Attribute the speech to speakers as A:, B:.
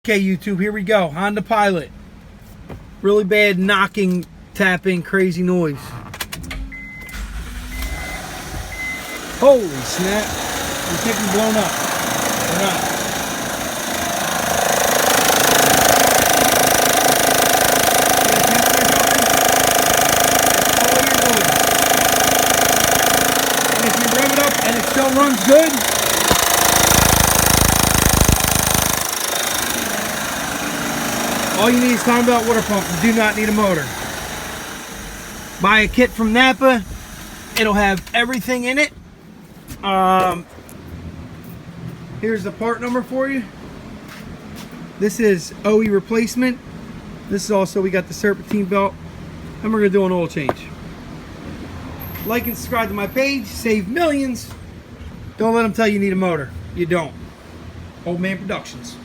A: Okay, YouTube, here we go. Honda Pilot. Really bad knocking, tapping, crazy noise. Holy snap. You think we're blown up or not? And if you rev it up and it still runs good, all you need is time belt water pump. You do not need a motor. Buy a kit from Napa. It'll have everything in it. Here's the part number for you. This is OE replacement. This is also, we got the serpentine belt. And we're gonna do an oil change. Like and subscribe to my page. Save millions. Don't let them tell you need a motor. You don't. Old Man Productions.